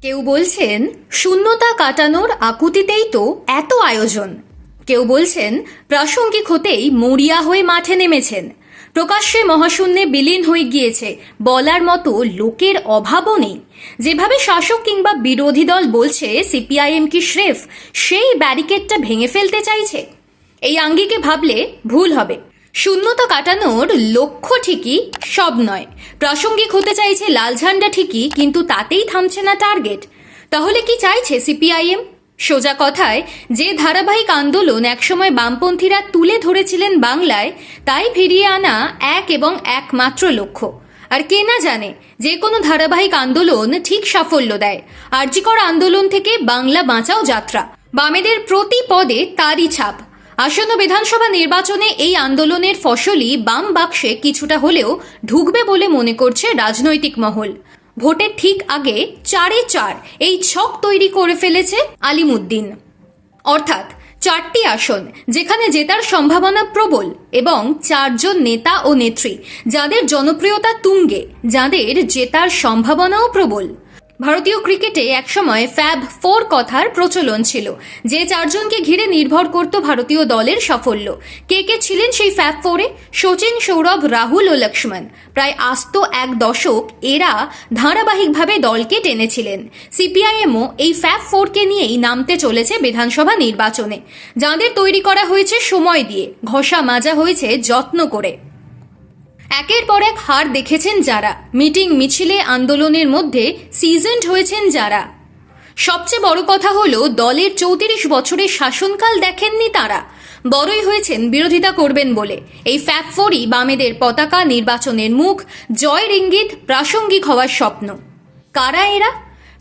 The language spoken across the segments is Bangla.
কেউ বলছেন শূন্যতা কাটানোর আকুতিতেই তো এত আয়োজন। কেউ বলছেন প্রাসঙ্গিক হতেই মরিয়া হয়ে মাঠে নেমেছেন। প্রকাশ্যে মহাশূন্যে বিলীন হয়ে গিয়েছে বলার মতো লোকের অভাবও নেই। যেভাবে শাসক কিংবা বিরোধী দল বলছে সিপিআইএম কি স্রেফ সেই ব্যারিকেডটা ভেঙে ফেলতে চাইছে, এই আঙ্গিকে ভাবলে ভুল হবে। শূন্যতা কাটানোর লক্ষ্য ঠিকই, সব নয়। প্রাসঙ্গিক হতে চাইছে লাল ঝান্ডা ঠিকই, কিন্তু তাতেই থামছে না টার্গেট। তাহলে কি চাইছে সিপিআইএম? সোজা কথায়, যে ধারাবাহিক আন্দোলন একসময় বামপন্থীরা তুলে ধরেছিলেন বাংলায়, তাই ফিরিয়ে আনা এক এবং একমাত্র লক্ষ্য। আর কে না জানে যে কোনো ধারাবাহিক আন্দোলন ঠিক সাফল্য দেয়। আরজিকর আন্দোলন থেকে বাংলা বাঁচাও যাত্রা, বামেদের প্রতি পদে তারই ছাপ। আসন্ন বিধানসভা নির্বাচনে এই আন্দোলনের ফসলই বাম বাক্সে কিছুটা হলেও ঢুকবে বলে মনে করছে রাজনৈতিক মহল। ভোটের ঠিক আগে 4-4 এই ছক তৈরি করে ফেলেছে আলিমুদ্দিন। অর্থাৎ 4টি আসন যেখানে জেতার সম্ভাবনা প্রবল, এবং 4 জন নেতা ও নেত্রী যাদের জনপ্রিয়তা তুঙ্গে, যাদের জেতার সম্ভাবনাও প্রবল। ভারতীয় ক্রিকেটে একসময় ফ্যাব 4 কথার প্রচলন ছিল, যে 4 জনকে ঘিরে নির্ভর করত ভারতীয় দলের সাফল্য। কে কে ছিলেন সেই ফ্যাব 4-এ? সচিন, সৌরভ, রাহুল ও লক্ষ্মণ। প্রায় আস্ত এক দশক এরা ধারাবাহিকভাবে দলকে টেনেছিলেন। সিপিআইএমও এই ফ্যাব 4কে নিয়েই নামতে চলেছে বিধানসভা নির্বাচনে, যাদের তৈরি করা হয়েছে সময় দিয়ে, ঘষা মাজা হয়েছে যত্ন করে। একের পর এক হার দেখেছেন যারা, মিটিং মিছিলে আন্দোলনের মধ্যে সিজনড হয়েছেন যারা। সবচেয়ে বড় কথা হলো দলের 34 বছরের শাসনকাল দেখেননি তারা, বড়ই হয়েছেন বিরোধিতা করবেন বলে। এই ফ্যাব 4ই বামেদের পতাকা, নির্বাচনের মুখ, জয়ের ইঙ্গিত, প্রাসঙ্গিক হওয়ার স্বপ্ন। কারা এরা?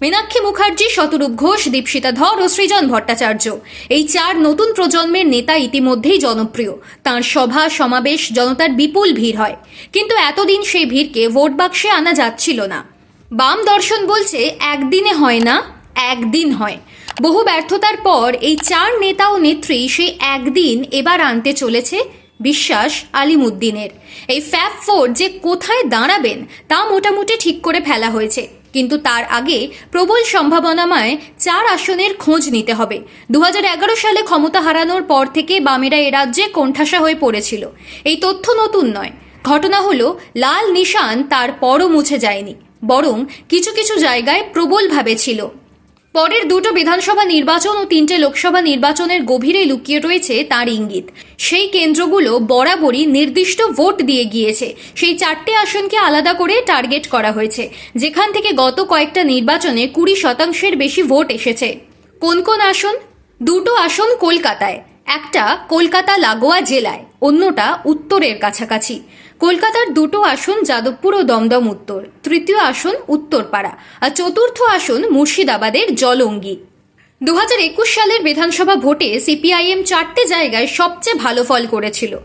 মীনাক্ষী মুখার্জি, শতরূপ ঘোষ, দীপশিতা ধর ও সৃজন ভট্টাচার্য। এই 4 নতুন প্রজন্মের নেতা ইতিমধ্যেই জনপ্রিয়। তাঁর সভা সমাবেশ জনতার বিপুল ভিড় হয়, কিন্তু এতদিন সেই ভিড়কে ভোট বাক্সে আনা যাচ্ছিল না। বাম দর্শন বলছে একদিনে হয় না, একদিন হয়। বহু ব্যর্থতার পর এই 4 নেতা ও নেত্রী সেই একদিন এবার আনতে চলেছে। বিশ্বাস আলিমুদ্দিনের। এই ফ্যাব 4 যে কোথায় দাঁড়াবেন তা মোটামুটি ঠিক করে ফেলা হয়েছে, কিন্তু তার আগে প্রবল সম্ভাবনাময় 4 আসনের খোঁজ নিতে হবে। 2011 সালে ক্ষমতা হারানোর পর থেকে বামেরা এ রাজ্যে কোণঠাসা হয়ে পড়েছিল। এই তথ্য নতুন নয়। ঘটনা হলো লাল নিশান তার পরও মুছে যায়নি, বরং কিছু কিছু জায়গায় প্রবলভাবে ছিল। পরের 2টো বিধানসভা নির্বাচন ও 3টে লোকসভা নির্বাচনের গভীরে লুকিয়ে রয়েছে তার ইঙ্গিত। সেই কেন্দ্রগুলো বরাবরই নির্দিষ্ট ভোট দিয়ে গিয়েছে। সেই 4টে আসনকে আলাদা করে টার্গেট করা হয়েছে, যেখান থেকে গত কয়েকটা নির্বাচনে 20% বেশি ভোট এসেছে। কোন কোন আসন? 2টো আসন কলকাতায়, একটা কলকাতা লাগোয়া জেলায়, অন্যটা উত্তরের কাছাকাছি। কলকাতার 2টো আসন যাদবপুর ও দমদম উত্তর, তৃতীয় আসন উত্তরপাড়া, আর চতুর্থ আসন মুর্শিদাবাদের জলঙ্গি। 2021 সালের বিধানসভা ভোটে সিপিআইএম 4টে জায়গায় সবচেয়ে ভালো ফল করেছিল।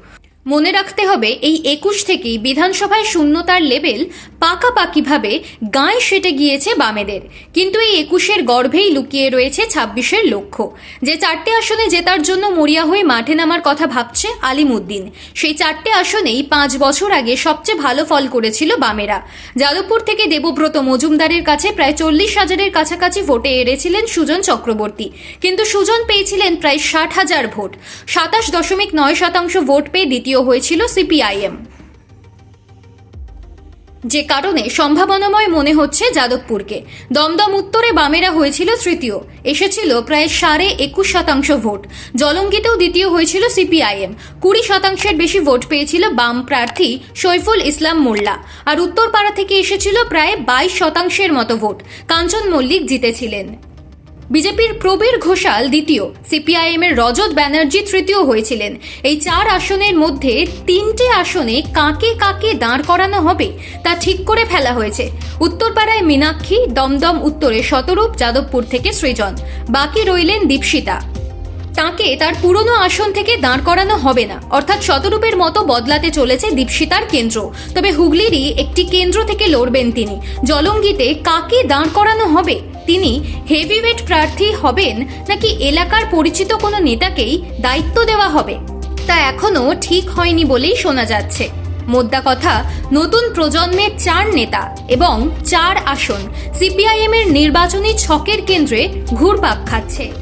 মনে রাখতে হবে, এই 21 থেকেই বিধানসভায় শূন্যতার লেভেল পাকাপাকিভাবে গায়ে সেটে গিয়েছে বামেদের। কিন্তু এই 21-এর গর্ভেই লুকিয়ে রয়েছে 26-এর লক্ষ্য। যে 4টে আসনে জেতার জন্য মরিয়া হয়ে মাঠে নামার কথা ভাবছে আলিমুদ্দিন, সেই 4টে আসনেই 5 বছর আগে সবচেয়ে ভালো ফল করেছিল বামেরা। যাদবপুর থেকে দেবব্রত মজুমদারের কাছে প্রায় 40,000-এর কাছাকাছি ভোটে এড়েছিলেন সুজন চক্রবর্তী, কিন্তু সুজন পেয়েছিলেন প্রায় 60,000 ভোট। 27.9% ভোট পেয়ে দ্বিতীয় হয়েছিল সিপিআইএম। যে কারণে সম্ভাবনাময় মনে হচ্ছে যাদবপুরকে। দমদম উত্তরে বামেরা হয়েছিল তৃতীয়, এসেছিল প্রায় 21.5% ভোট। জলঙ্গিতেও দ্বিতীয় হয়েছিল সিপিআইএম, 20%-এর বেশি ভোট পেয়েছিল বাম প্রার্থী সৈফুল ইসলাম মোল্লা। আর উত্তরপাড়া থেকে এসেছিল প্রায় 22%-এর মতো ভোট। কাঞ্চন মল্লিক জিতেছিলেন। বিজেপির প্রবীর ঘোষাল দ্বিতীয়, সিপিআইএমের রজত ব্যানার্জি তৃতীয় হয়েছিলেন। এই 4 আসনের মধ্যে 3টে আসনে কাকে কাকে দাঁড় করানো হবে তা ঠিক করে ফেলা হয়েছে। উত্তরপাড়ায় মীনাক্ষী, দমদম উত্তরে শতরূপ, যাদবপুর থেকে সৃজন, বাকি রইলেন দীপশিতা। তাকে তার পুরনো আসন থেকে দাঁড় করানো হবে না, অর্থাৎ শতরূপের মতো বদলাতে চলেছে দীপশিতার কেন্দ্র। তবে হুগলিরই একটি কেন্দ্র থেকে লড়বেন তিনি। জলঙ্গিতে কাকে দাঁড় করানো হবে? তিনি হেভিওয়েট প্রার্থী হবেন নাকি এলাকার পরিচিত কোনো নেতাকেই দায়িত্ব দেওয়া হবে, তা এখনো ঠিক হয়নি বলেই শোনা যাচ্ছে। মোদ্দা কথা, নতুন প্রজন্মের 4 নেতা এবং 4 আসন সিপিআইএম এর নির্বাচনী ছকের কেন্দ্রে ঘুরপাক খাচ্ছে।